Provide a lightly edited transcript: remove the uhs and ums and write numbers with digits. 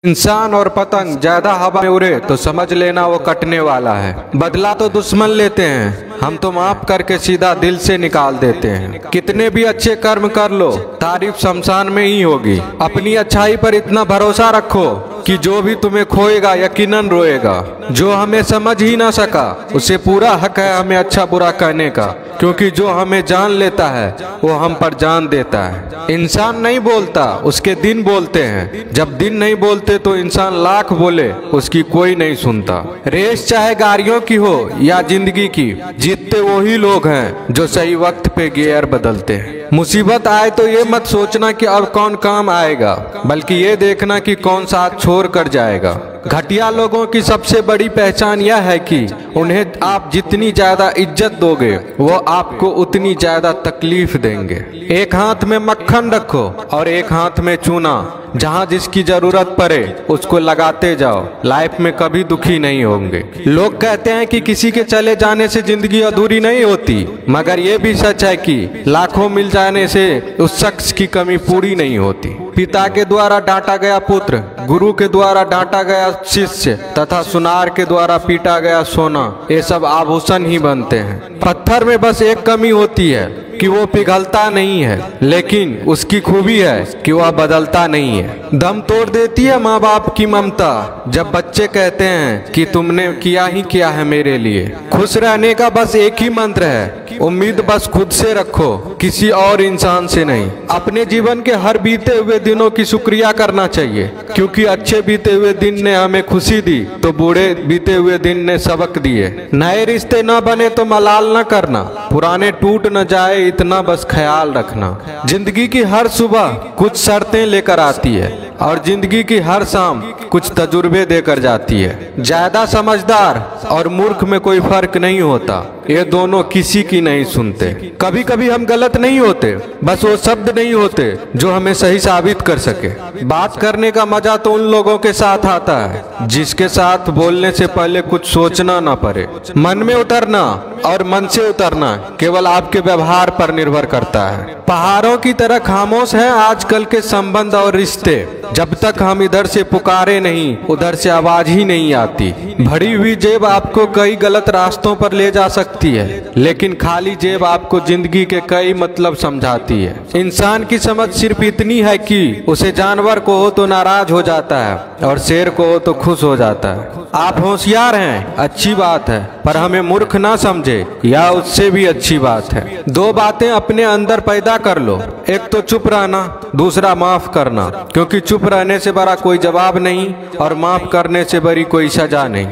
इंसान और पतंग ज्यादा हवा में उड़े तो समझ लेना वो कटने वाला है। बदला तो दुश्मन लेते हैं, हम तो माफ करके सीधा दिल से निकाल देते हैं। कितने भी अच्छे कर्म कर लो, तारीफ शमशान में ही होगी। अपनी अच्छाई पर इतना भरोसा रखो कि जो भी तुम्हें खोएगा यकीनन रोएगा। जो हमें समझ ही ना सका उसे पूरा हक है हमें अच्छा बुरा कहने का, क्योंकि जो हमें जान लेता है वो हम पर जान देता है। इंसान नहीं बोलता, उसके दिन बोलते हैं। जब दिन नहीं बोलते तो इंसान लाख बोले उसकी कोई नहीं सुनता। रेस चाहे गाड़ियों की हो या जिंदगी की, जीतते वही लोग हैं जो सही वक्त पे गियर बदलते हैं। मुसीबत आए तो ये मत सोचना कि अब कौन काम आएगा, बल्कि ये देखना कि कौन साथ छोड़ कर जाएगा। घटिया लोगों की सबसे बड़ी पहचान यह है कि उन्हें आप जितनी ज्यादा इज्जत दोगे वो आपको उतनी ज्यादा तकलीफ देंगे। एक हाथ में मक्खन रखो और एक हाथ में चूना, जहाँ जिसकी जरूरत पड़े उसको लगाते जाओ। लाइफ में कभी दुखी नहीं होंगे। लोग कहते हैं कि किसी के चले जाने से जिंदगी अधूरी नहीं होती, मगर ये भी सच है कि लाखों मिल जाने से उस शख्स की कमी पूरी नहीं होती। पिता के द्वारा डांटा गया पुत्र, गुरु के द्वारा डांटा गया शिष्य तथा सुनार के द्वारा पीटा गया सोना, ये सब आभूषण ही बनते हैं। पत्थर में बस एक कमी होती है कि वो पिघलता नहीं है, लेकिन उसकी खूबी है कि वह बदलता नहीं है। दम तोड़ देती है माँ बाप की ममता जब बच्चे कहते हैं कि तुमने किया ही क्या है मेरे लिए। खुश रहने का बस एक ही मंत्र है, उम्मीद बस खुद से रखो, किसी और इंसान से नहीं। अपने जीवन के हर बीते हुए दिनों की शुक्रिया करना चाहिए, क्योंकि अच्छे बीते हुए दिन ने हमें खुशी दी तो बूढ़े बीते हुए दिन ने सबक दिए। नए रिश्ते न बने तो मलाल न करना, पुराने टूट न जाए इतना बस ख्याल रखना। जिंदगी की हर सुबह कुछ शर्तें लेकर आती है और जिंदगी की हर शाम कुछ तजुर्बे देकर जाती है। ज्यादा समझदार और मूर्ख में कोई फर्क नहीं होता, ये दोनों किसी की नहीं सुनते। कभी कभी हम गलत नहीं होते, बस वो शब्द नहीं होते जो हमें सही साबित कर सके। बात करने का मजा तो उन लोगों के साथ आता है जिसके साथ बोलने से पहले कुछ सोचना ना पड़े। मन में उतरना और मन से उतरना केवल आपके व्यवहार पर निर्भर करता है। पहाड़ों की तरह खामोश हैं आजकल के संबंध और रिश्ते। जब तक हम इधर से पुकारे नहीं उधर से आवाज ही नहीं आती। भरी हुई जेब आपको कई गलत रास्तों पर ले जा सकती है, लेकिन खाली जेब आपको जिंदगी के कई मतलब समझाती है। इंसान की समझ सिर्फ इतनी है कि उसे जानवर को हो तो नाराज हो जाता है और शेर को हो तो खुश हो जाता है। आप होशियार हैं, अच्छी बात है, पर हमें मूर्ख ना समझे या उससे भी अच्छी बात है। दो बातें अपने अंदर पैदा कर लो, एक तो चुप रहना, दूसरा माफ करना, क्योंकि चुप रहने से बड़ा कोई जवाब नहीं और माफ करने से बड़ी कोई सजा नहीं।